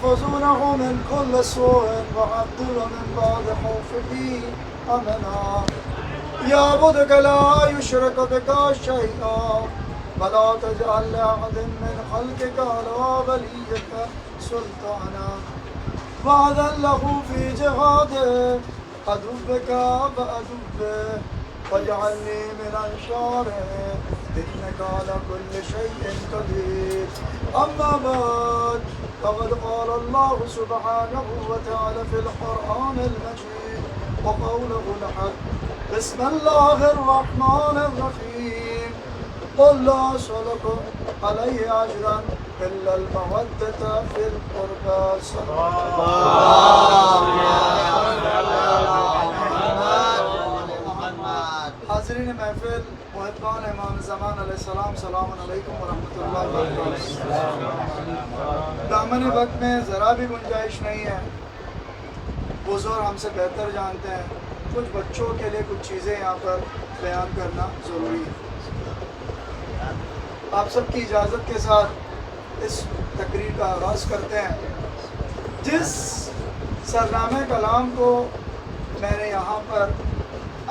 يحفظونه من كل سوء وعبدل من بعد خوفه أمنا يعبدك لا يشرك بك شيئا ولا تجعل لأحد من خلقك على وليك سلطانا وأذن له في جهاده عدوك وعدوه واجعلني من أنصاره إنك على كل شيء قدير أما بعد فقد قال الله سبحانه وتعالى في القرآن المجيد وقوله الحق بسم الله الرحمن الرحيم قل لا أسألكم عليه أجرا إلا المودة في القربى حاضرین محفل محبان امام زمان علیہ السلام سلام علیکم ورحمۃ اللہ وبرکاتہ۔ دامن وقت میں ذرا بھی گنجائش نہیں ہے، بزرگ ہم سے بہتر جانتے ہیں، کچھ بچوں کے لیے کچھ چیزیں یہاں پر بیان کرنا ضروری ہے۔ آپ سب کی اجازت کے ساتھ اس تقریر کا آغاز کرتے ہیں۔ جس سرنامہ کلام کو میں نے یہاں پر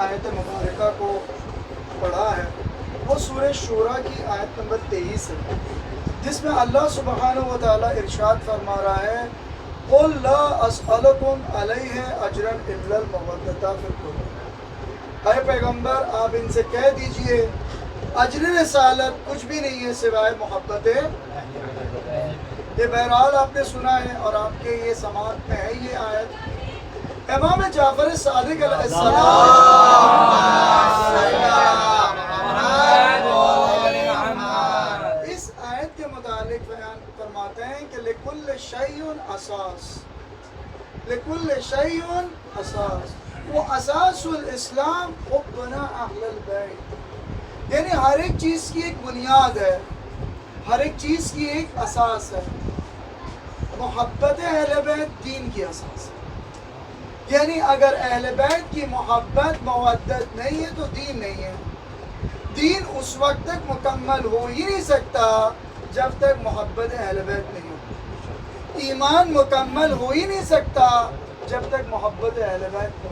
آیت مبارکہ کو پڑھا ہے وہ سورہ شورى کی آیت نمبر 23 ہے، جس میں اللہ سبحانہ و تعالیٰ ارشاد فرما رہا ہے قُلْ لَا أَسْأَلُكُمْ عَلَيْهِ أَجْرًا إِلَّا الْمَوَدَّةَ فِي الْقُرْبَى۔ اے پیغمبر آپ ان سے کہہ دیجئے اجر رسالت کچھ بھی نہیں ہے سوائے محبت۔ یہ بہرحال آپ نے سنا ہے اور آپ کے یہ سماعت میں ہے یہ آیت۔ امام جعفر صادق علیہ السلام اس آیت کے متعلق بیان فرماتے ہیں کہ لِكُلِّ شَيْءٍ أَسَاس، لِكُلِّ شَيْءٍ أَسَاس، وہ اساس الاسلام حبنا اہل البیت، یعنی ہر ایک چیز کی ایک بنیاد ہے، ہر ایک چیز کی ایک اساس ہے۔ محبت اہل بیت دین کی اساس ہے، یعنی اگر اہل بیت کی محبت مودت نہیں ہے تو دین نہیں ہے۔ دین اس وقت تک مکمل ہو ہی نہیں سکتا جب تک محبت اہل بیت نہیں ہو۔ ایمان مکمل ہو ہی نہیں سکتا جب تک محبت اہل بیت نہیں ہو۔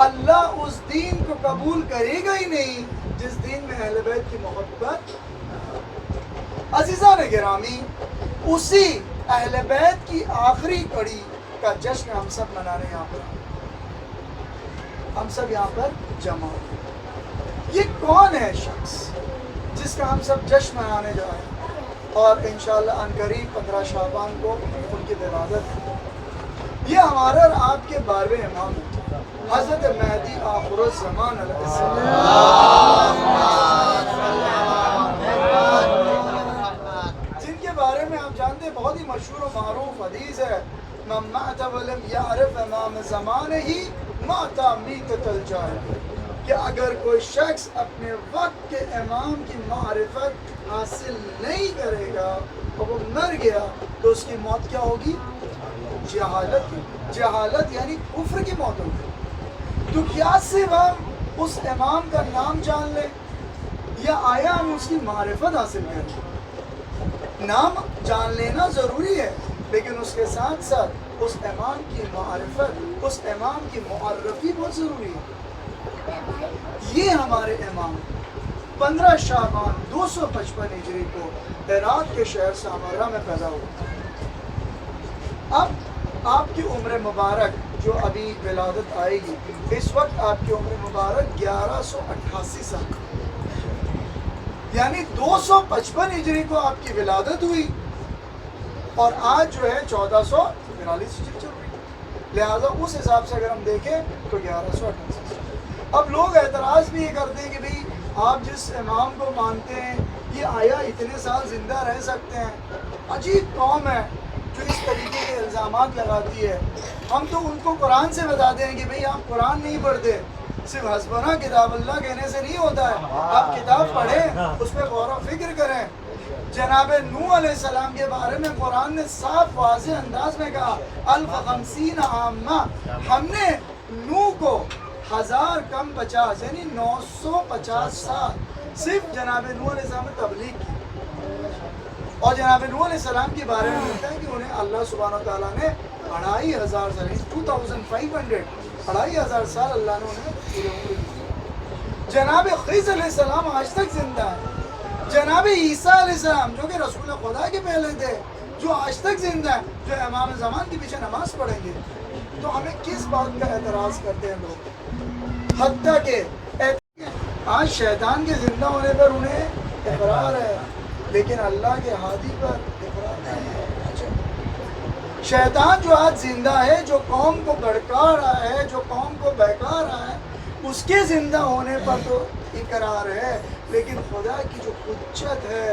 اللہ اس دین کو قبول کرے گا ہی نہیں جس دین میں اہل بیت کی محبت۔ عزیزان گرامی، اسی اہل بیت کی آخری کڑی کا جشن ہم سب منانے یہاں پر، ہم سب یہاں پر جمع ہوئے۔ یہ کون ہے شخص جس کا ہم سب جشن منانے جا رہے ہیں؟ اور انشاءاللہ عنقریب 15 شعبان کو ان کی ولادت ہے۔ یہ ہمارے اور آپ کے 12ویں امام ہیں، حضرت مہدی آخر الزمان علیہ السلام، جن کے بارے میں آپ جانتے ہیں بہت ہی مشہور و معروف حدیث ہے من مات ولم يعرف امام زمانہ مات میتۃ الجاہل، کہ اگر کوئی شخص اپنے وقت کے امام کی معرفت حاصل نہیں کرے گا اور وہ مر گیا تو اس کی موت کیا ہوگی؟ جہالت کی۔ جہالت یعنی کفر کی موت ہوگی۔ تو کیا صرف ہم اس امام کا نام جان لیں یا آیا ہم اس کی معرفت حاصل کریں؟ نام جان لینا ضروری ہے، لیکن اس کے ساتھ ساتھ اس امام کی معرفت، اس امام کی معرفی بہت ضروری ہے۔ یہ ہمارے امام 15 شعبان 255 ہجری کو عراق کے شہر سامرہ میں پیدا ہوئے۔ اب آپ کی عمر مبارک جو ابھی ولادت آئے گی، اس وقت آپ کی عمر مبارک 1188 سال، یعنی 255 ہجری کو آپ کی ولادت ہوئی اور آج جو ہے 1442 ہجری چل رہی ہے، لہٰذا اس حساب سے اگر ہم دیکھیں تو 1188 سال۔ اب لوگ اعتراض بھی یہ کرتے ہیں کہ بھئی آپ جس امام کو مانتے ہیں یہ آیا اتنے سال زندہ رہ سکتے ہیں؟ عجیب قوم ہے جو اس طریقے کے الزامات لگاتی ہے۔ ہم تو ان کو قرآن سے بتاتے ہیں کہ بھئی آپ قرآن نہیں پڑھتے، صرف حسبنا کتاب اللہ کہنے سے نہیں ہوتا ہے، آپ کتاب پڑھیں، اس پہ غور و فکر کریں۔ جناب نوح علیہ السلام کے بارے میں قرآن نے صاف واضح انداز میں کہا 1050 عامہ، ہم نے نوح کو 1000 کم 50 یعنی 950 سال صرف جناب نوح علیہ السلام نے تبلیغ کی۔ اور جناب نوح علیہ السلام کے بارے میں ملتا ہے کہ انہیں اللہ سبحانہ تعالیٰ نے 2500 سال 2500 سال اللہ نے انہیں پورے عمر دی۔ جناب خضر علیہ السلام آج تک زندہ ہے۔ جناب عیسیٰ علیہ السلام جو کہ رسول خدا کے پہلے تھے، جو آج تک زندہ ہے، جو امام زمان کے پیچھے نماز پڑھیں گے، تو ہمیں کس بات کا اعتراض کرتے ہیں لوگ؟ حتیٰ کہ آج شیطان کے زندہ ہونے پر انہیں اقرار ہے، لیکن اللہ کے ہادی پر اقرار نہیں ہے۔ شیطان جو آج زندہ ہے، جو قوم کو بھڑکا رہا ہے، جو قوم کو بہکا رہا ہے، اس کے زندہ ہونے پر تو اقرار ہے، لیکن خدا کی جو حجت ہے،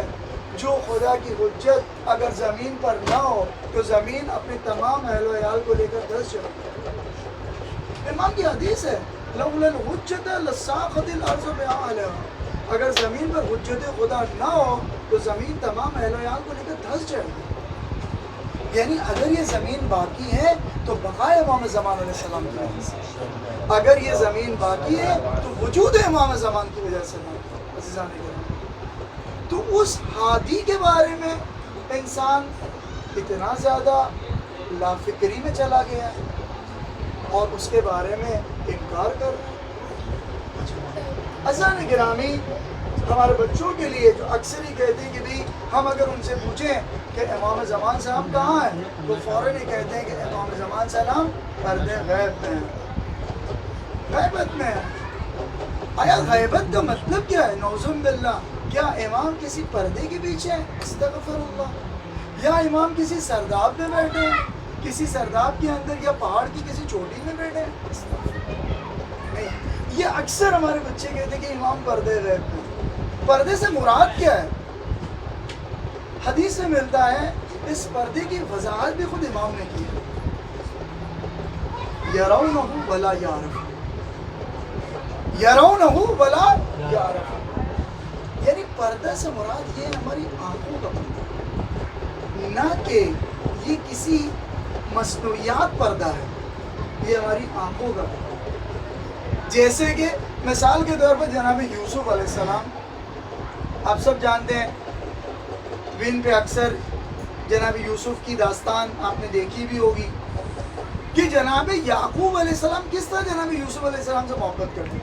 جو خدا کی حجت اگر زمین پر نہ ہو تو زمین اپنے تمام اہل و عیال کو لے کر دھس جائے۔ امام کی حدیث ہے لولا الحجت لساقط الارض بأهلها، اگر زمین پر حجت خدا نہ ہو تو زمین تمام اہل و عیال کو لے کر دھس جائے گی۔ یعنی اگر یہ زمین باقی ہے تو بقائے امام زمان علیہ السلام کی وجہ سے، اگر یہ زمین باقی ہے تو وجود امام زمان کی وجہ سے نہ۔ عزیزان کرام، تو اس ہادی کے بارے میں انسان اتنا زیادہ لافکری میں چلا گیا ہے اور اس کے بارے میں انکار کر رہا ہے۔ عزیزان گرامی، ہمارے بچوں کے لیے جو اکثر ہی کہتے ہیں کہ بھی ہم اگر ان سے پوچھیں کہ امام زمان صاحب کہاں ہیں تو فوراً ہی کہتے ہیں کہ امام زمان صاحب پردے غیب میں ہیں، غیبت میں ہیں۔ آیا غیبت کا مطلب کیا ہے؟ نعوذ باللہ، کیا امام کسی پردے کے پیچھے ہے؟ استغفر اللہ۔ یا امام کسی سرداب میں بیٹھے ہیں، کسی سرداب کے اندر یا پہاڑ کی کسی چوٹی میں بیٹھے ہیں؟ نہیں، یہ اکثر ہمارے بچے کہتے ہیں کہ امام پردے غیب میں۔ پردے سے مراد کیا ہے؟ حدیث میں ملتا ہے اس پردے کی وضاحت بھی خود امام نے کی ہے۔ یرونہ ولا یعرف، یرونہ ولا یعرف، یعنی پردہ سے مراد یہ ہماری آنکھوں کا پردہ، نہ کہ یہ کسی مصنوعیات پردہ ہے، یہ ہماری آنکھوں کا پردہ۔ جیسے کہ مثال کے طور پر جناب یوسف علیہ السلام، آپ سب جانتے ہیں وین پہ اکثر جناب یوسف کی داستان آپ نے دیکھی بھی ہوگی کہ جناب یعقوب علیہ السلام کس طرح جناب یوسف علیہ السلام سے محبت کرتے ہیں۔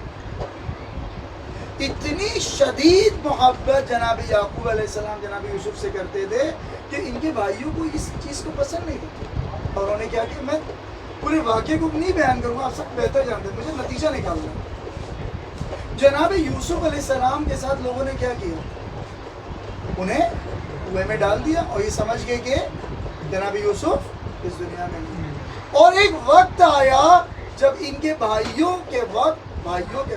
اتنی شدید محبت جناب یعقوب علیہ السلام جناب یوسف سے کرتے تھے کہ ان کے بھائیوں کو اس چیز کو پسند نہیں تھا، اور انہوں نے کیا کہ میں پورے واقعے کو نہیں بیان کروں گا، آپ سب بہتر جانتے ہیں، مجھے نتیجہ نکالنا ہے۔ جناب یوسف علیہ السلام کے ساتھ لوگوں نے کیا کیا؟ انہیں کنویں میں ڈال دیا اور یہ سمجھ گئے کہ جناب یوسف اس دنیا میں نہیں۔ اور ایک وقت آیا جب ان کے بھائیوں کے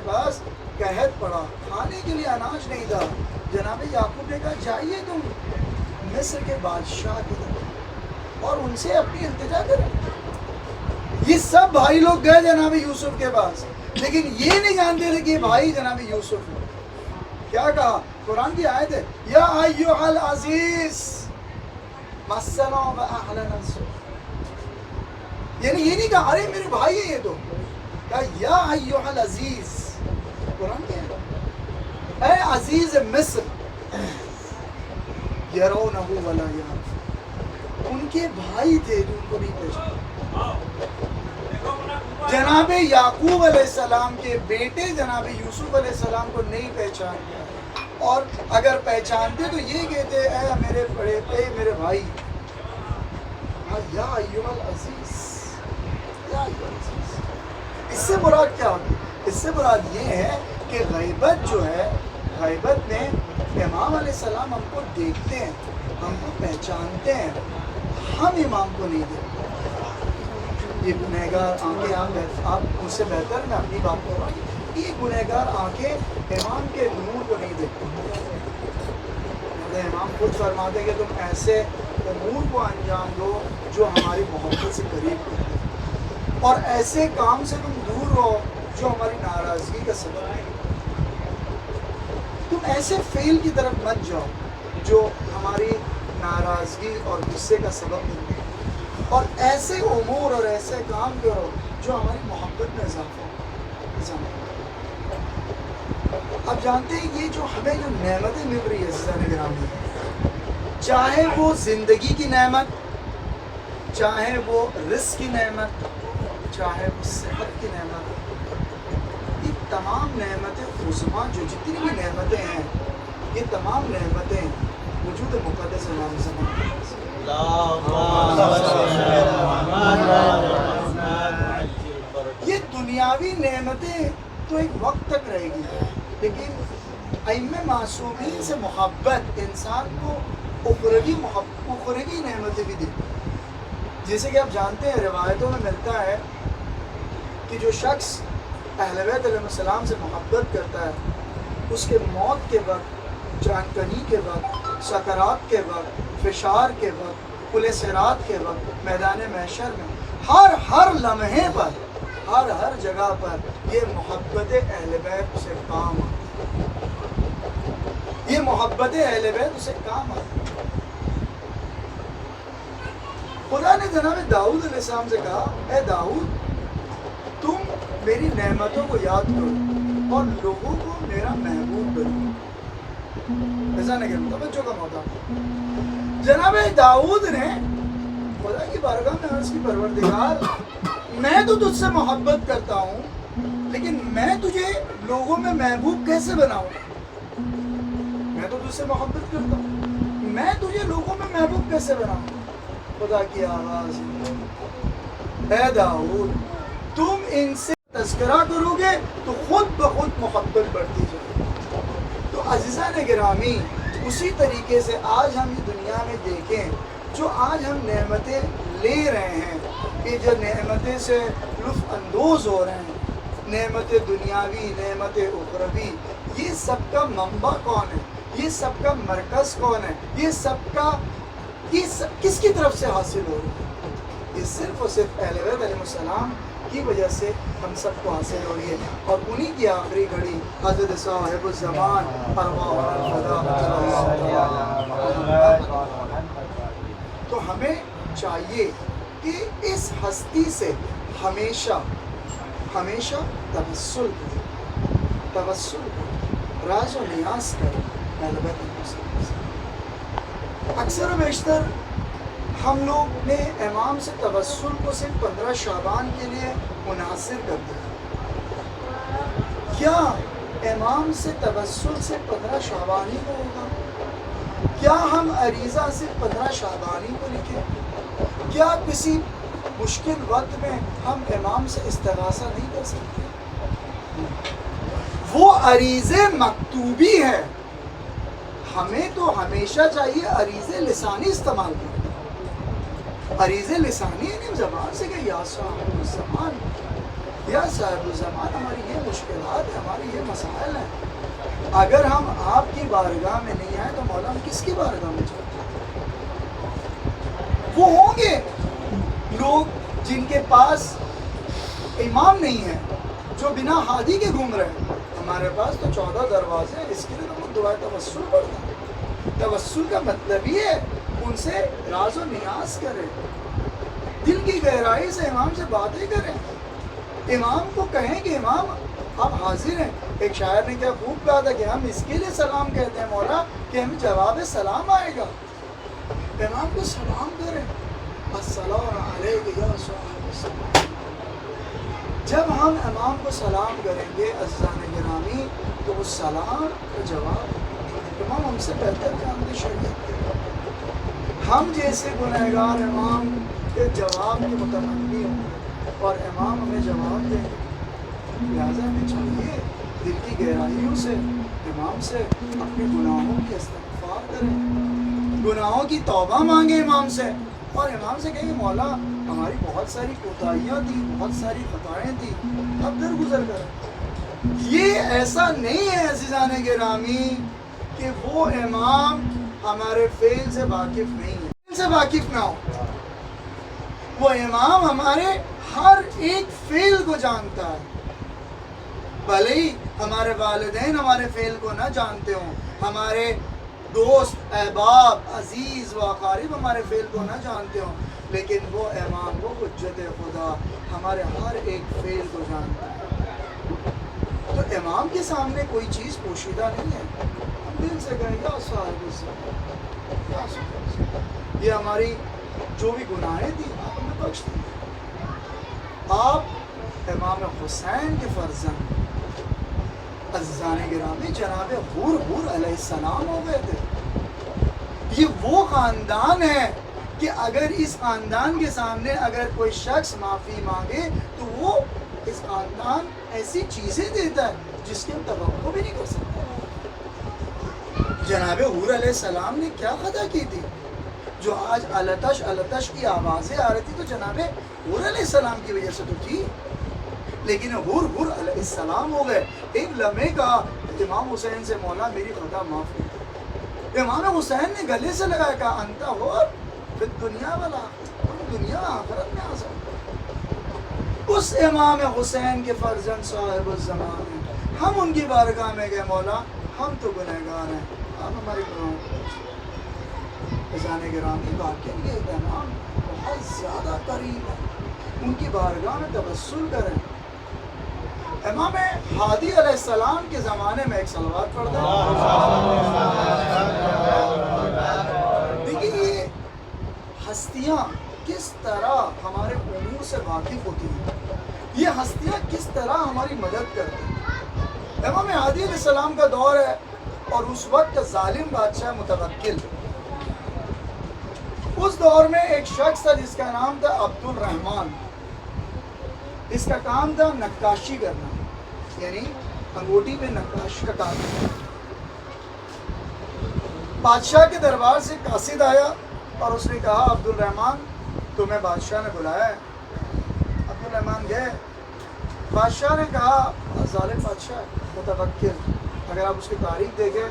پاس قحط پڑا، کھانے کے لیے اناج نہیں تھا۔ جناب یعقوب نے کہا جائیے تم مصر کے بادشاہ کی طرف اور ان سے اپنی التجا کریں۔ یہ سب بھائی لوگ گئے جناب یوسف کے پاس، لیکن یہ نہیں جانتے تھے کہ بھائی جناب یوسف ہے۔ کیا کہا؟ قرآن کی آیت ہے یا ایھا العزیز مسنا واہلنا السوء، یعنی یہ نہیں کہا ارے میرے بھائی ہیں یہ تو، کہا یا ایھا العزیز، قرآن کی آیت، اے عزیز مصر، یرونہ ولا یعرف، ان کے بھائی تھے جو ان کو نہیں پہچانے۔ جناب یعقوب علیہ السلام کے بیٹے جناب یوسف علیہ السلام کو نہیں پہچانتے، اور اگر پہچانتے تو یہ کہتے اے میرے بڑے، اے میرے بھائی، یا ایھا العزیز، یا ایھا العزیز۔ اس سے مراد کیا ہوتی؟ اس سے مراد یہ ہے کہ غیبت جو ہے، غیبت میں امام علیہ السلام ہم کو دیکھتے ہیں، ہم کو پہچانتے ہیں، ہم امام کو نہیں دیکھتے۔ یہ گنہگار آنکھیں، آپ مجھ سے بہتر میں اپنی بات کر رہا ہوں، یہ گنہگار آنکھیں امام کے نور کو نہیں دیکھتے۔ امام خود فرماتے کہ تم ایسے امور کو انجام دو جو ہماری محبت سے قریب کرتے ہیں، اور ایسے کام سے تم دور رہو جو ہماری ناراضگی کا سبب ہے۔ تم ایسے فعل کی طرف مت جاؤ جو ہماری ناراضگی اور غصے کا سبب بنتے، اور ایسے امور اور ایسے کام کرو جو ہماری محبت میں اضافہ ہو۔ آپ جانتے ہیں یہ جو ہمیں جو نعمتیں مل رہی ہے عزیزان گرامی، چاہے وہ زندگی کی نعمت، چاہے وہ رزق کی نعمت، چاہے وہ صحت کی نعمت، یہ تمام نعمتیں عظمیٰ جو جتنی بھی نعمتیں ہیں، یہ تمام نعمتیں وجود مقدس امام زمان یہ دنیاوی نعمتیں تو ایک وقت تک رہے گی، لیکن ائمہ معصومین سے محبت انسان کو اخروی نعمتیں بھی دی. جیسے کہ آپ جانتے ہیں روایتوں میں ملتا ہے کہ جو شخص اہل بیت علیہ السلام سے محبت کرتا ہے، اس کے موت کے وقت، جان کنی کے وقت، سکرات کے وقت، فشار کے وقت، پل صراط کے وقت، میدان محشر میں، ہر لمحے پر، ہر جگہ پر یہ محبت اہل بیت اسے کام آتی، یہ محبت اہل بیت اسے کام آتی. خدا نے جناب داؤد علیہ السلام سے کہا، اے داؤد تم میری نعمتوں کو یاد کرو اور لوگوں کو میرا محبوب بنو. ایسا نہیں کرتا بچوں کا موقع. جناب داؤد نے خدا کی بارگاہ میں عرض کی، پروردگار میں تو تجھ سے محبت کرتا ہوں، لیکن میں تجھے لوگوں میں محبوب کیسے بناؤں؟ میں تو تجھ سے محبت کرتا ہوں، میں تجھے لوگوں میں محبوب کیسے بناؤں؟ خدا کی آواز، اے داؤد تم ان سے تذکرہ کرو گے تو خود بخود محبت بڑھتی جائے. تو عزیزان گرامی، اسی طریقے سے آج ہم اس دنیا میں دیکھیں، جو آج ہم نعمتیں لے رہے ہیں، یہ جو نعمتیں سے لطف اندوز ہو رہے ہیں، نعمت دنیاوی، نعمت اخروی، یہ سب کا منبع کون ہے؟ یہ سب کا مرکز کون ہے؟ یہ سب کس کی طرف سے حاصل ہو رہی ہے؟ یہ صرف اور صرف اہل بیت علیہ السلام کی وجہ سے ہم سب کو حاصل ہو رہی ہے. اور انہی کی آخری گھڑی حضرت صاحب الزمان تو ہمیں چاہیے کہ اس ہستی سے ہمیشہ توسل کریں، راز و نیاز کریں اہل بیت علیہ السلام سے. اکثر و بیشتر ہم لوگ نے امام سے توسل کو صرف 15 شعبان کے لیے منحصر کر دیا. کیا امام سے توسل صرف 15 شعبان ہی کو ہوگا؟ کیا ہم عریضہ صرف 15 شعبان ہی کو لکھیں؟ کیا کسی مشکل وقت میں ہم امام سے استغاثہ نہیں کر سکتے؟ وہ عریضے مکتوبی ہے، ہمیں تو ہمیشہ چاہیے عریضے لسانی استعمال کریں. عریضے لسانی یعنی زبان سے کہ یا صاحب الزمان، یا صاحب الزمان ہماری یہ مشکلات ہیں، ہماری یہ مسائل ہیں. اگر ہم آپ کی بارگاہ میں نہیں آئے تو مولا ہم کس کی بارگاہ میں جاتے ہیں؟ وہ ہوں گے لوگ جن کے پاس امام نہیں ہے، جو بنا ہادی کے گھوم رہے ہیں. ہمارے پاس تو 14 دروازے ہیں، اس کے لیے تو دعائے توسل پڑھتا ہے. توسل کا مطلب یہ ہے ان سے راز و نیاز کریں، دل کی گہرائی سے امام سے باتیں کریں، امام کو کہیں کہ امام آپ حاضر ہیں. ایک شاعر نے کیا خوب کہا تھا کہ ہم اس کے لیے سلام کہتے ہیں مولا کہ ہمیں جواب سلام آئے گا. امام کو سلام کریں، السلام علیکم یا صاحب السلام. جب ہم امام کو سلام کریں گے عزیزان گرامی، تو اس سلام کا جواب امام ہم سے بہتر جانتے شریعت کے. ہم جیسے گنہگار امام کے جواب کے متمنی ہوں گے اور امام ہمیں جواب دیں گے. لہٰذا ہمیں چاہیے دل کی گہرائیوں سے امام سے اپنے گناہوں کی استغفار کریں، گناہوں کی توبہ مانگیں امام سے، اور امام سے کہیں کہ مولا ہماری بہت ساری کوتاہیاں تھیں، بہت ساری خطائیں تھیں، اب درگزر کریں. یہ ایسا نہیں ہے عزیزان گرامی کہ وہ امام ہمارے فعل سے واقف نہیں ہے، فعل سے واقف نہ ہو. وہ امام ہمارے ہر ایک فعل کو جانتا ہے. بھلے ہی ہمارے والدین ہمارے فعل کو نہ جانتے ہوں، ہمارے دوست احباب عزیز و اقارب ہمارے فعل کو نہ جانتے ہوں، لیکن وہ امام، وہ حجت خدا ہمارے ہر ایک فعل کو جانتا ہے. تو امام کے سامنے کوئی چیز پوشیدہ نہیں ہے. ہم دل سے کہیں یا صاحب الزمان، کیا سکتے، یہ ہماری جو بھی گناہیں تھی آپ ہمیں بخش دیں۔ آپ امام حسین کے فرزند عزیزان گرامی جناب حور علیہ السلام ہو گئے تھے۔ یہ وہ خاندان ہے کہ اگر اس خاندان کے سامنے اگر کوئی شخص معافی مانگے تو وہ اس خاندان ایسی چیزیں دیتا ہے جس کی ہم توقع بھی نہیں کر سکتے۔ جناب حور علیہ السلام نے کیا خطا کی تھی جو آج التش کی آوازیں آ رہی تھی؟ تو جناب حور علیہ السلام کی وجہ سے تو تھی، لیکن حور علیہ السلام ہو گئے۔ ایک لمحے کہا امام حسین سے، مولا میری خطا معاف کر۔ امام حسین نے گلے سے لگایا، کہا انت حور پھر دنیا والا، دنیا آخرت میں آزاد۔ اس امام حسین کے فرزند صاحب الزمان ہیں، ہم ان کی بارگاہ میں گئے، مولا ہم تو گنہگار ہیں، آپ ہمارے گناہوں عزیزان گرامی واقعی یہ اہتمام بہت زیادہ قریب ہے، ان کی بارگاہ میں توسل کریں۔ امام ہادی علیہ السلام کے زمانے میں ایک صلوات پڑھ دیں۔ دیکھیے یہ ہستیاں کس طرح ہمارے امور سے واقف ہوتی ہیں، یہ ہستیاں کس طرح ہماری مدد کرتی ہیں۔ امام ہادی علیہ السلام کا دور ہے اور اس وقت کا ظالم بادشاہ متوکل، اس دور میں ایک شخص تھا جس کا نام تھا عبد الرحمن۔ اس کا کام تھا نقاشی کرنا، یعنی انگوٹھی پہ نقاشی کا کام تھا۔ بادشاہ کے دربار سے قاصد آیا اور اس نے کہا عبد الرحمن تمہیں بادشاہ نے بلایا ہے۔ عبد الرحمن گئے، بادشاہ نے کہا ظالم بادشاہ متوکل، اگر آپ اس کی تاریخ دیکھیں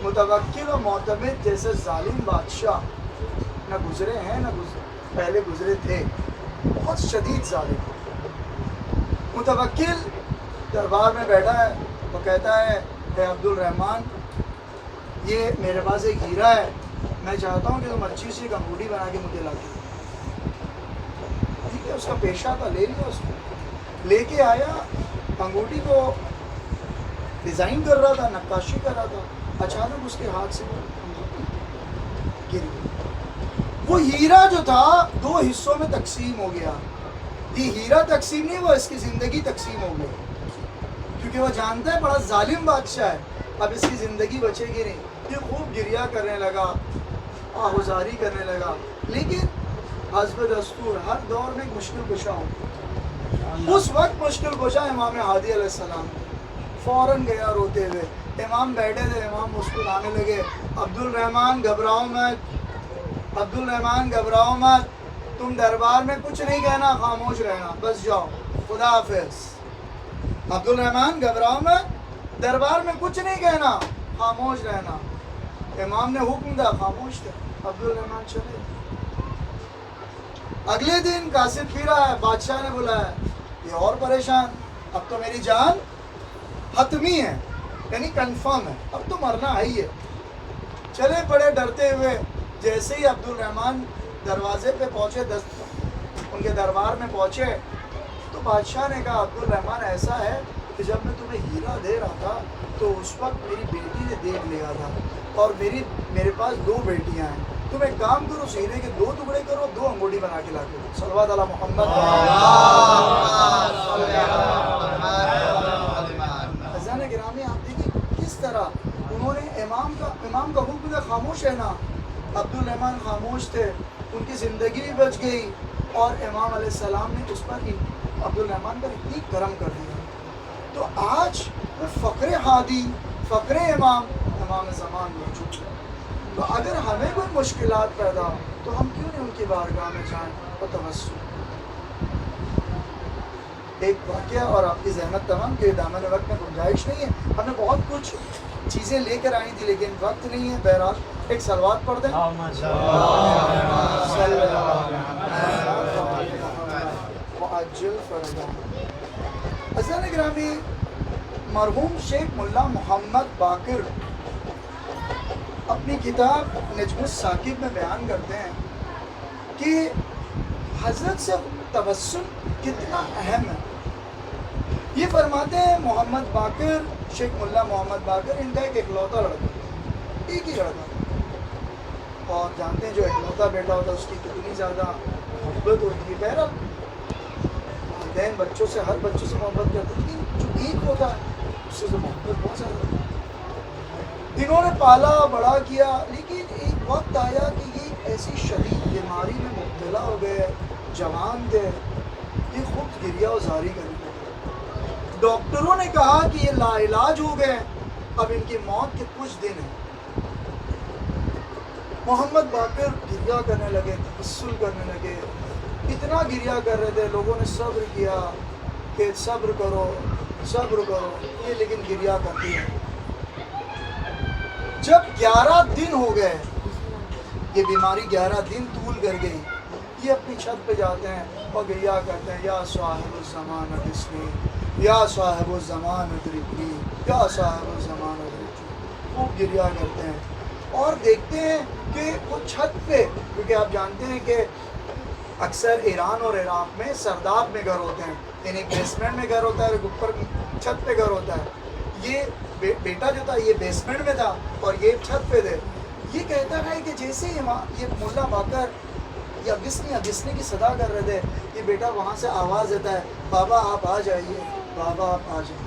متوکل و معتمد جیسے ظالم بادشاہ نہ گزرے ہیں نہ پہلے گزرے تھے، بہت شدید ظالم۔ متوکل دربار میں بیٹھا ہے، وہ کہتا ہے اے عبد الرحمن یہ میرے پاس ایک ہیرا ہے، میں چاہتا ہوں کہ تم اچھی سی ایک انگوٹھی بنا کے مجھے لا کے، ٹھیک ہے، اس کا پیشہ تھا، لے لیا اس کو، لے کے آیا، انگوٹھی کو ڈیزائن کر رہا تھا، نقاشی کر رہا تھا، اچانک اس کے ہاتھ سے وہ گر گئی۔ وہ ہیرا جو تھا دو حصوں میں تقسیم ہو گیا۔ یہ ہیرا تقسیم نہیں، وہ اس کی زندگی تقسیم ہو گئی، کیونکہ وہ جانتا ہے بڑا ظالم بادشاہ ہے، اب اس کی زندگی بچے گی نہیں۔ یہ خوب گریہ کرنے لگا، آہوزاری کرنے لگا، لیکن حسب دستور ہر دور میں ایک مشکل کشا ہو۔ اس وقت مشکل کشا امام ہادی علیہ السلام فوراً گیا روتے ہوئے۔ امام بیٹھے تھے، امام مسکرانے لگے، عبد الرحمن گھبراؤ مت، عبد الرحمن گھبراؤ مت، تم دربار میں کچھ نہیں کہنا، خاموش رہنا، بس جاؤ، خدا حافظ۔ عبد الرحمن گھبراؤ مت، دربار میں کچھ نہیں کہنا، خاموش رہنا۔ امام نے حکم دیا، خاموش تھے، عبد الرحمن چلے۔ اگلے دن قاصد پھر آیا، بادشاہ نے بلایا، یہ اور پریشان، اب تو میری جان حتمی ہے، یعنی کنفرم ہے، اب تو مرنا ہے ہی ہے۔ چلے پڑے ڈرتے ہوئے، جیسے ہی عبد الرحمن دروازے پہ پہنچے، ان کے دربار میں پہنچے تو بادشاہ نے کہا عبد الرحمن ایسا ہے کہ جب میں تمہیں ہیرا دے رہا تھا تو اس وقت میری بیٹی نے دیکھ لیا تھا، اور میرے پاس دو بیٹیاں ہیں، تم ایک کام کرو، اس ہیرے کے 2 ٹکڑے کرو، 2 انگوٹھی بنا کے لا کے دو۔ صلوات علی محمد۔ عزیزان گرامی آپ دیکھیں کس طرح انہوں نے امام کا حکم دیا، خاموش رہنا۔ عبد الرحمن خاموش تھے، ان کی زندگی بھی بچ گئی، اور امام علیہ السلام نے اس پر عبد الرحمن پر اتنی کرم کر دیا۔ تو آج وہ فخر ہادی، فخر امام زمان موجود ہے۔ تو اگر ہمیں کوئی مشکلات پیدا ہو تو ہم کیوں نہیں ان کی بارگاہ میں جائیں اور توسل۔ ایک واقعہ اور آپ کی زحمت تمام کہ دامن وقت میں گنجائش نہیں ہے، ہم نے بہت کچھ چیزیں لے کر آئی تھی لیکن وقت نہیں ہے، بہرحال ایک صلوات پڑھ دیں۔ عزیزان گرامی، مرحوم شیخ ملا محمد باقر اپنی کتاب نجم الثاقب میں بیان کرتے ہیں کہ حضرت سے توسل کتنا اہم ہے۔ یہ فرماتے ہیں محمد باقر، شیخ ملا محمد باقر، ان کا ایک اکلوتا لڑکا، ایک ہی لڑکا، اور جانتے ہیں جو اکلوتا بیٹا ہوتا ہے اس کی کتنی زیادہ محبت ہوتی ہے. بہرحال والدین بچوں سے ہر بچوں سے محبت کرتے ہیں، لیکن جو ایک ہوتا ہے اس سے تو محبت بہت زیادہ ہوتی ہے. انہوں نے پالا بڑا کیا، لیکن ایک وقت آیا کہ یہ ایسی شدید بیماری میں مبتلا ہو گئے، جوان تھے، یہ خود گریہ و زاری کرنے لگے. ڈاکٹروں نے کہا کہ یہ لا علاج ہو گئے، اب ان کی موت کے کچھ دن ہیں. محمد باقر گریہ کرنے لگے، تبسل کرنے لگے، اتنا گریہ کر رہے تھے. لوگوں نے صبر کیا کہ صبر کرو صبر کرو، یہ لیکن گریہ کرتی ہے. جب 11 دن ہو گئے، یہ بیماری 11 دن طول کر گئی، یہ اپنی چھت پہ جاتے ہیں اور گریہ کرتے ہیں، یا صاحب الزمان ادرکنی، یا صاحب الزمان ادرکنی، یا صاحب الزمان ادرکنی. خوب گریہ کرتے ہیں اور دیکھتے ہیں کہ وہ چھت پہ، کیونکہ آپ جانتے ہیں کہ اکثر ایران اور عراق میں سرداب میں گھر ہوتے ہیں، یعنی بیسمنٹ میں گھر ہوتا ہے اور اوپر چھت پہ گھر ہوتا ہے. یہ بیٹا جو تھا یہ بیسمنٹ میں تھا اور یہ چھت پہ تھے. یہ کہتا ہے کہ جیسے یہ ملا باقر یہ اگسنی کی صدا کر رہے تھے، یہ بیٹا وہاں سے آواز دیتا ہے، بابا آپ آ جائیے، بابا آپ آ جائیے.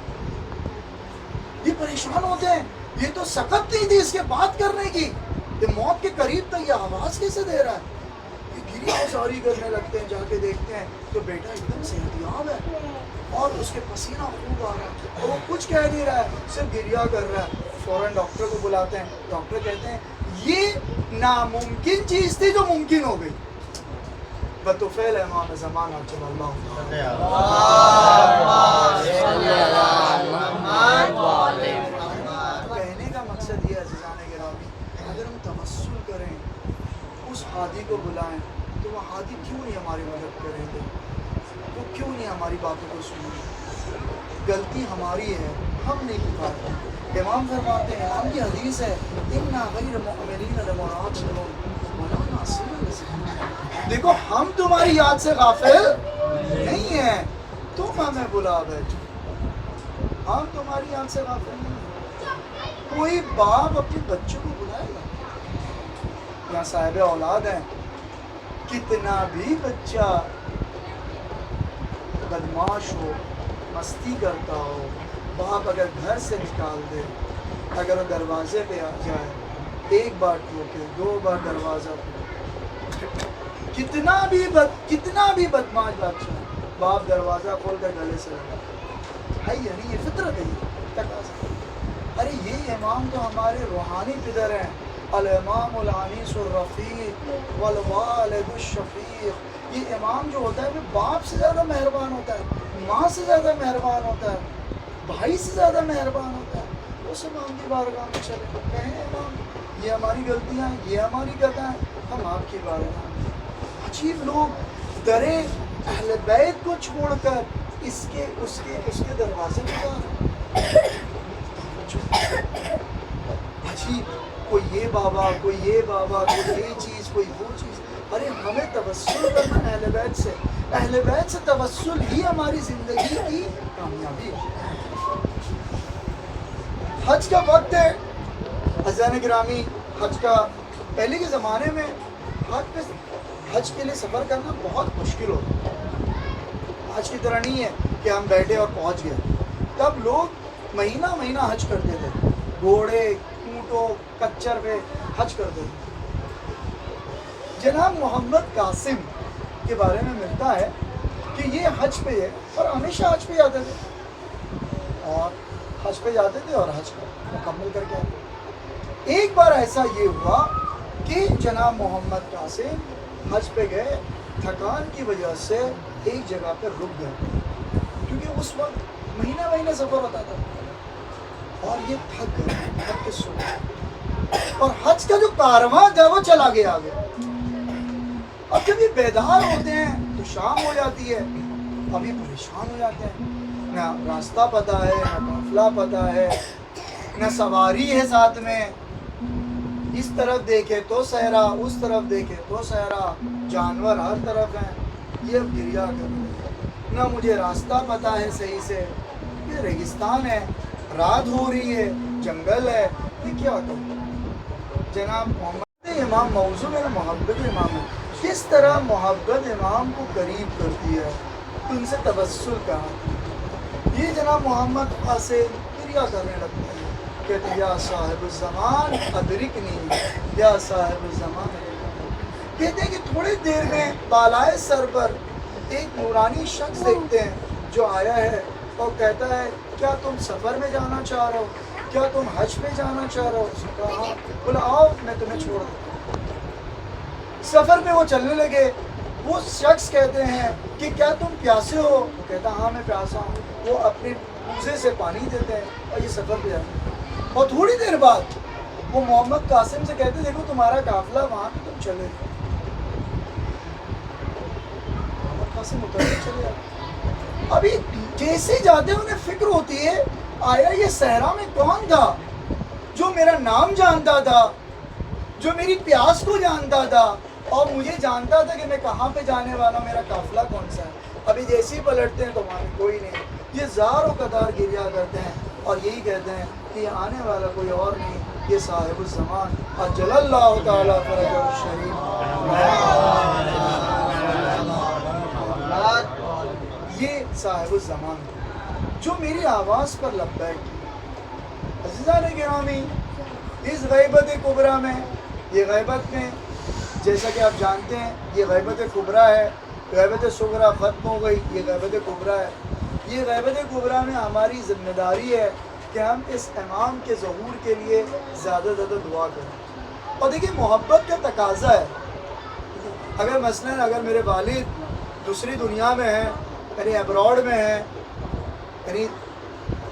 یہ پریشان ہوتے ہیں، یہ تو سکت نہیں تھی اس کے بات کرنے کی، یہ موت کے قریب تھا، یہ آواز کیسے دے رہا ہے. یہ گریہ ساری کرنے لگتے ہیں. جا کے دیکھتے ہیں تو بیٹا ایک دم صحتیاب ہے اور اس کے پسینہ خوب آ رہا ہے اور وہ کچھ کہہ نہیں رہا ہے، صرف گریہ کر رہا ہے. فوراً ڈاکٹر کو بلاتے ہیں. ڈاکٹر کہتے ہیں یہ ناممکن چیز تھی جو ممکن ہو گئی. بطفیل امام زمان عجل اللہ کہنے کا مقصد یہ عزیزان گرامی، اگر ہم توسل کریں، اس ہادی کو بلائیں، تو وہ ہادی کیوں نہیں ہماری مدد کریں گے، وہ کیوں نہیں ہماری باتوں کو سنیں گے. غلطی ہماری ہے، ہم نہیں پکارتے. امام فرماتے ہیں، امام کی حدیث ہے، اِنَّا غَيْرَ مُؤْمِنِينَ لَمُعَاذِرُونَ وَلَا نَاصِرُونَ. دیکھو ہم تمہاری یاد سے غافل نہیں ہیں، تم ہمیں بلا بیٹھو، ہم تمہاری یاد سے غافل نہیں ہیں. کوئی باپ اپنے بچوں کو بلائے گا؟ یا صاحب اولاد ہیں، کتنا بھی بچہ بدماش ہو، مستی کرتا ہو، باپ اگر گھر سے نکال دے، اگر وہ دروازے پہ آ جائے، ایک بار ٹھوکے، 2 بار دروازہ کھولے، کتنا بھی بدماش بادشاہ، باپ دروازہ کھول کر گلے سے لگا ہے. یعنی یہ فطرت ہے، یہ تقاضا. ارے یہ امام تو ہمارے روحانی پدر ہیں، الامام الانیس الرفیق والوالد الشفیق. یہ امام جو ہوتا ہے وہ باپ سے زیادہ مہربان ہوتا ہے، ماں سے زیادہ مہربان ہوتا ہے، بھائی سے زیادہ مہربان ہوتا ہے. اس امام کی بارگاہ میں چلے کہیں امام یہ ہماری غلطیاں ہیں، یہ ہماری خطا ہیں، ہم آپ کی بارگاہ میں. عجیب لوگ درے اہل بیت کو چھوڑ کر اس کے دروازے پہ جا رہے ہیں. عجیب، کوئی یہ بابا، کوئی یہ بابا، کوئی یہ چیز، کوئی وہ چیز. ارے ہمیں توسل کرنا اہل بیت سے، اہل بیت سے توسل ہی ہماری زندگی کی کامیابی ہے. حج کا وقت ہے عزیزان گرامی. حج کا پہلے کے زمانے میں حج کے لیے سفر کرنا بہت مشکل ہوتا. آج کی طرح نہیں ہے کہ ہم بیٹھے اور پہنچ گئے. تب لوگ مہینہ مہینہ حج کرتے تھے، گھوڑے اونٹوں کچر پہ حج کرتے تھے. جناب محمد قاسم کے بارے میں ملتا ہے کہ یہ حج پہ ہے اور ہمیشہ حج پہ جاتے تھے اور حج پہ جاتے تھے اور حج مکمل کر کے آتے. ایک بار ایسا یہ ہوا کہ جناب محمد قاسم حج پہ گئے، تھکان کی وجہ سے ایک جگہ پہ رک گئے، کیونکہ اس وقت مہینہ مہینہ سفر ہوتا تھا اور یہ تھک گئے، تھک کے سو گئے اور حج کا جو کارواں تھا وہ چلا گیا آگے. اب جب یہ بیدار ہوتے ہیں تو شام ہو جاتی ہے، ابھی پریشان ہو جاتے ہیں، نہ راستہ پتہ ہے، نہ قافلہ پتہ ہے، نہ سواری ہے ساتھ میں. اس طرف دیکھے تو صحرا، اس طرف دیکھے تو صحرا، جانور ہر طرف ہیں. یہ اب گریہ کر رہے ہیں، نہ مجھے راستہ پتہ ہے صحیح سے، یہ ریگستان ہے، رات ہو رہی ہے، جنگل ہے، یہ کیا کروں. جناب محمد امام موضوع میرا محبت امام ہے. کس طرح محبت امام کو قریب کرتی ہے, ان سے توسل کہا. یہ جناب محمد قاسم کریا کرنے لگتے ہیں, کہتے ہیں یا صاحب الزمان ادرکنی, یا صاحب الزمان. کہتے ہیں کہ تھوڑی دیر میں بالائے سر پر ایک نورانی شخص دیکھتے ہیں جو آیا ہے اور کہتا ہے کیا تم سفر میں جانا چاہ رہے ہو, کیا تم حج پہ جانا چاہ رہے ہو؟ اس نے کہا ہاں. بولا آؤ میں تمہیں چھوڑ دوں. سفر پہ وہ چلنے لگے. وہ شخص کہتے ہیں کہ کیا تم پیاسے ہو؟ وہ کہتا ہاں میں پیاسا ہوں. وہ اپنے کوزے سے پانی دیتے ہیں اور یہ سفر پہ جاتے ہیں. اور تھوڑی دیر بعد وہ محمد قاسم سے کہتے ہیں دیکھو تمہارا قافلہ وہاں پہ تم چلے. محمد قاسم اتر کے چلے جاتے. ابھی جیسے جاتے انہیں فکر ہوتی ہے آیا یہ صحرا میں کون تھا جو میرا نام جانتا تھا, جو میری پیاس کو جانتا تھا اور مجھے جانتا تھا کہ میں کہاں پہ جانے والا ہوں, میرا قافلہ کون سا ہے. ابھی جیسے ہی پلٹتے ہیں تو وہاں کوئی نہیں. یہ زار و قطار گریا کرتے ہیں اور یہی کہتے ہیں کہ یہ آنے والا کوئی اور نہیں, یہ صاحب الزمان اجل اللہ تعالیٰ فرجہ الشریف. یہ صاحب الزمان جو میری آواز پر لبیک. عزیزان گرامی, اس غیبت کبریٰ میں, یہ غیبت میں جیسا کہ آپ جانتے ہیں یہ غیبت کبریٰ ہے, غیبت صغریٰ ختم ہو گئی, یہ غیبت کبریٰ ہے. یہ غیبت کبریٰ میں ہماری ذمہ داری ہے کہ ہم اس امام کے ظہور کے لیے زیادہ زیادہ دعا کریں. اور دیکھیں محبت کا تقاضا ہے. اگر مثلاً اگر میرے والد دوسری دنیا میں ہیں, یعنی ابراڈ میں ہیں, یعنی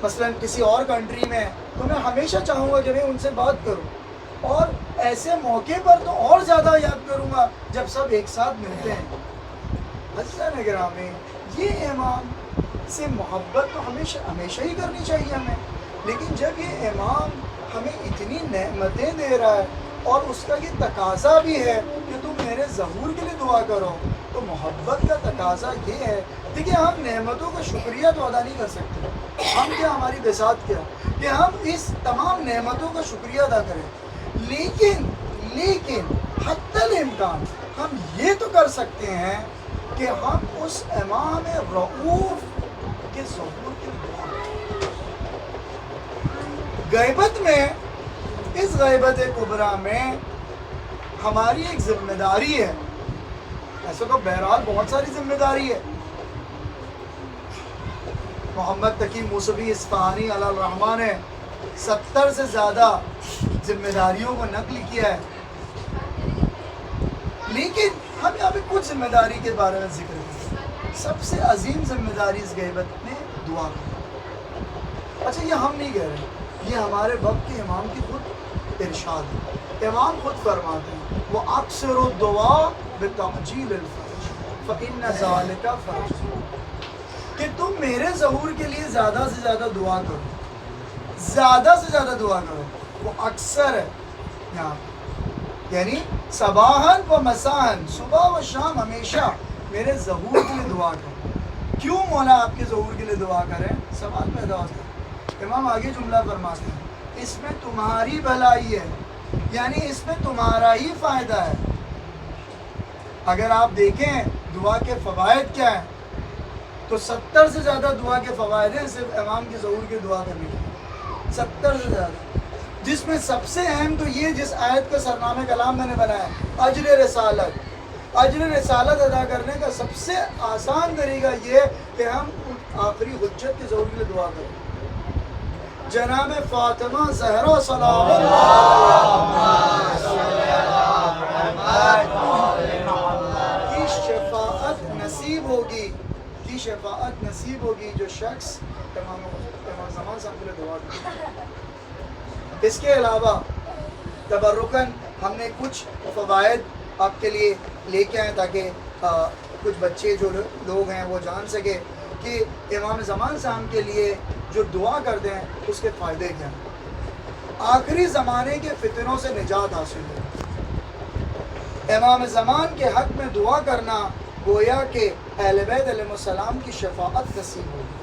مثلاً کسی اور کنٹری میں, تو میں ہمیشہ چاہوں گا کہ میں ان سے بات کروں. اور ایسے موقع پر تو اور زیادہ یاد کروں گا جب سب ایک ساتھ ملتے ہیں. عزیزان گرامی, یہ امام سے محبت تو ہمیشہ ہی کرنی چاہیے ہمیں. لیکن جب یہ امام ہمیں اتنی نعمتیں دے رہا ہے اور اس کا یہ تقاضا بھی ہے کہ تم میرے ظہور کے لیے دعا کرو, تو محبت کا تقاضا یہ ہے. دیکھیے ہم نعمتوں کا شکریہ تو ادا نہیں کر سکتے. ہم کیا, ہماری بساط کیا کہ ہم اس تمام نعمتوں کا شکریہ ادا کریں. لیکن حتی الامکان ہم یہ تو کر سکتے ہیں کہ ہم اس امام رؤوف کے ظہور کے دعا کریں. غیبت میں, اس غیبت کبریٰ میں ہماری ایک ذمہ داری ہے. ایسا تو بہرحال بہت ساری ذمہ داری ہے. محمد تقی موسوی اصفہانی علیہ الرحمہ نے 70 سے زیادہ ذمہ داریوں کو نقل کیا ہے. لیکن ہم یہاں پہ کچھ ذمہ داری کے بارے میں ذکر کریں. سب سے عظیم ذمہ داری اس غیبت میں دعا کرنا. اچھا یہ ہم نہیں کہہ رہے, یہ ہمارے وقت کے امام کی خود ارشاد ہے. امام خود فرماتے ہیں وہ اکثر الدعاء بتعجیل الفرج فإن ذلك فرج, کہ تم میرے ظہور کے لیے زیادہ سے زیادہ دعا کرو, زیادہ سے زیادہ دعا کرو. وہ اکثر ہے یہاں, یعنی صباحاً و مساحاً, صبح و شام ہمیشہ میرے ظہور کے لیے دعا کرو. کیوں مولا آپ کے ظہور کے لیے دعا کریں؟ سوال پیدا ہوتا ہے. امام آگے جملہ فرماتے ہیں اس میں تمہاری بھلائی ہے, یعنی اس میں تمہارا ہی فائدہ ہے. اگر آپ دیکھیں دعا کے فوائد کیا ہیں تو 70 سے زیادہ دعا کے فوائد ہیں صرف امام کے ظہور کی دعا کرنے کے. 70 سے زیادہ, جس میں سب سے اہم تو یہ جس آیت کا سرنامہ کلام میں نے بنایا, اجر رسالت. اجر رسالت ادا کرنے کا سب سے آسان طریقہ یہ کہ ہم آخری حجت کے ظہور کے لیے دعا کریں. جناب فاطمہ زہرا سلام کی شفاعت نصیب ہوگی, کی شفاعت نصیب ہوگی جو شخص امام زمان صاحب کے لیے دعا کرے. اس کے علاوہ تبرکاً ہم نے کچھ فوائد آپ کے لیے لے کے آئے تاکہ کچھ بچے جو لوگ ہیں وہ جان سکے کہ امام زمان صاحب کے لیے جو دعا کرتے ہیں اس کے فائدے کیا ہیں. آخری زمانے کے فتنوں سے نجات حاصل ہے. امام زمان کے حق میں دعا کرنا گویا کہ اہل بیت علیہ السلام کی شفاعت نصیب ہوگی,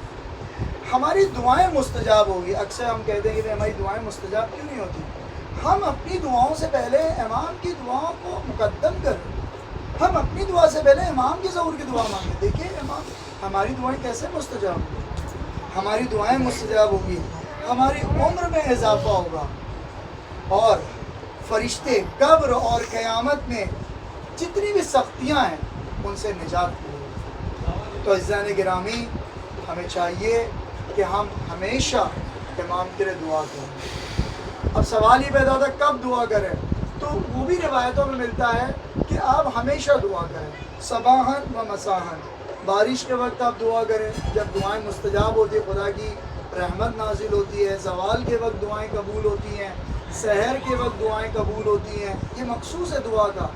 ہماری دعائیں مستجاب ہوگی. اکثر ہم کہتے ہیں کہ ہماری دعائیں مستجاب کیوں نہیں ہوتی؟ ہم اپنی دعاؤں سے پہلے امام کی دعاؤں کو مقدم کریں. ہم اپنی دعا سے پہلے امام کی ظہور کی دعا مانگیں. دیکھیے امام ہماری دعائیں کیسے مستجاب ہوں، ہماری دعائیں مستجاب ہوں گی، ہماری عمر میں اضافہ ہوگا، اور فرشتے قبر اور قیامت میں جتنی بھی سختیاں ہیں ان سے نجات ملے. تو عزیزان گرامی، ہمیں چاہیے کہ ہم ہمیشہ امام کے لیے دعا کریں. اب سوال ہی پیدا ہوتا ہے کب دعا کریں، تو وہ بھی روایتوں میں ملتا ہے کہ آپ ہمیشہ دعا کریں، صباحاً و مساحاً. بارش کے وقت آپ دعا کریں جب دعائیں مستجاب ہوتی ہے، خدا کی رحمت نازل ہوتی ہے. زوال کے وقت دعائیں قبول ہوتی ہیں، سحر کے وقت دعائیں قبول ہوتی ہیں. یہ مخصوص ہے دعا کا.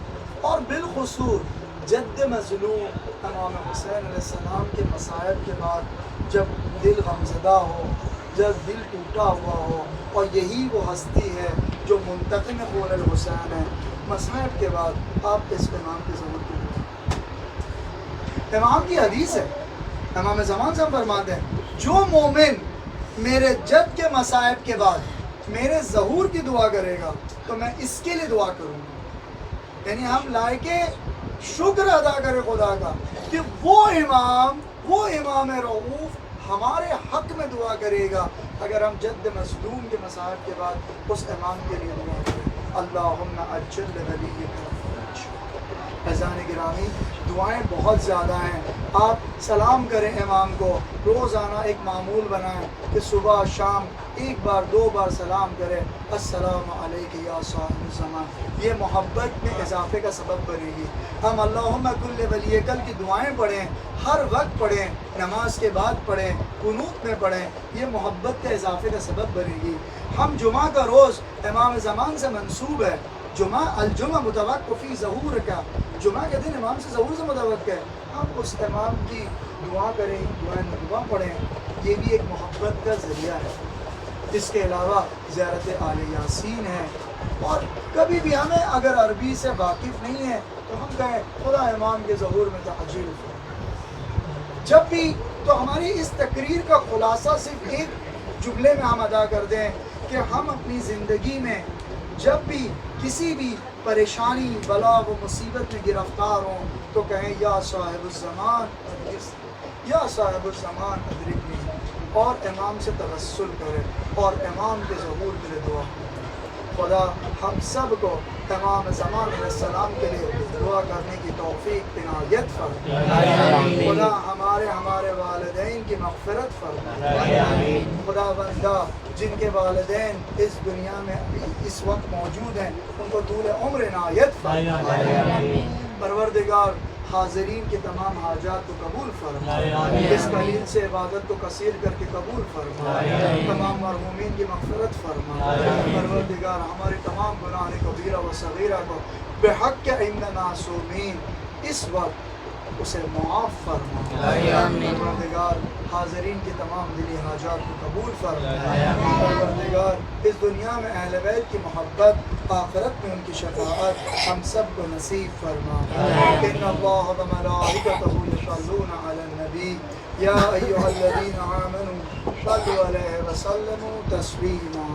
اور بالخصوص جد مظلوم امام حسین علیہ السلام کے مصائب کے بعد جب دل غمزدہ ہو، جب دل ٹوٹا ہوا ہو، اور یہی وہ ہستی ہے جو منتقم قول الحسین ہے، مصائب کے بعد آپ اس امام کی ضرورت کی. امام کی حدیث ہے، امام زمان سے ہم فرماتے ہیں جو مومن میرے جد کے مصائب کے بعد میرے ظہور کی دعا کرے گا تو میں اس کے لیے دعا کروں گا. یعنی ہم لائق شکر ادا کریں خدا کا کہ وہ امام رؤوف ہمارے حق میں دعا کرے گا اگر ہم جد مظلوم کے مصائب کے بعد اس امام کے لیے دعا کریں. اللہم اجل ولیک. عزیزان گرامی، دعائیں بہت زیادہ ہیں. آپ سلام کریں امام کو، روزانہ ایک معمول بنائیں کہ صبح شام ایک بار 2 بار سلام کریں، السلام علیکم یا صاحب الزمان. یہ محبت میں اضافے کا سبب بنے گی. ہم اللہم کل ولی کل کی دعائیں پڑھیں، ہر وقت پڑھیں، نماز کے بعد پڑھیں، قنوت میں پڑھیں، یہ محبت کے اضافے کا سبب بنے گی. ہم جمعہ کا روز امام زمان سے منسوب ہے. الجمعہ متوقع فی ظہور کا، جمعہ کے دن امام سے ظہور سے متوقع ہے. ہم اس امام کی دعا کریں، دعائیں نبوہ پڑھیں، یہ بھی ایک محبت کا ذریعہ ہے. اس کے علاوہ زیارت آل یاسین ہے. اور کبھی بھی ہمیں اگر عربی سے واقف نہیں ہے تو ہم کہیں خدا امام کے ظہور میں تعجیل فرما. جب بھی تو ہماری اس تقریر کا خلاصہ صرف ایک جملے میں ہم ادا کر دیں کہ ہم اپنی زندگی میں جب بھی کسی بھی پریشانی بلا و مصیبت میں گرفتار ہوں تو کہیں یا صاحب الزمان یا صاحب الزمان ادرکنی، اور امام سے توسل کریں اور امام کے ظہور کے لیے دعا کریں. خدا ہم سب کو امام زمان علیہ السلام کے لیے دعا کرنے کی توفیق عنایت فرمائے. خدا ہمارے والدین کی مغفرت فرمائے. خدا بندہ جن کے والدین اس دنیا میں اس وقت موجود ہیں ان کو طول عمر عنایت فرمائے. پروردگار حاضرین کے تمام حاجات کو قبول فرمائے. اس قلیل سے عبادت کو کثیر کر کے قبول فرمائے. تمام مرحومین کی مغفرت فرمائے. پروردگار ہمارے تمام گناہ کبیرہ و صغیرہ کو بحق ائمہ معصومین اس وقت اسے معاف فرمائے. پروردگار حاضرین کی تمام دلی حاجات کو قبول فرمائے. پروردگار اس دنیا میں اہل بیت کی محبت، آخرت میں ان کی شفاعت ہم سب کو نصیب فرمائے. ان اللہ و ملائکتہ یصلون علی النبی یا ایھا الذین آمنوا صلوا علیہ وسلموا تسلیما.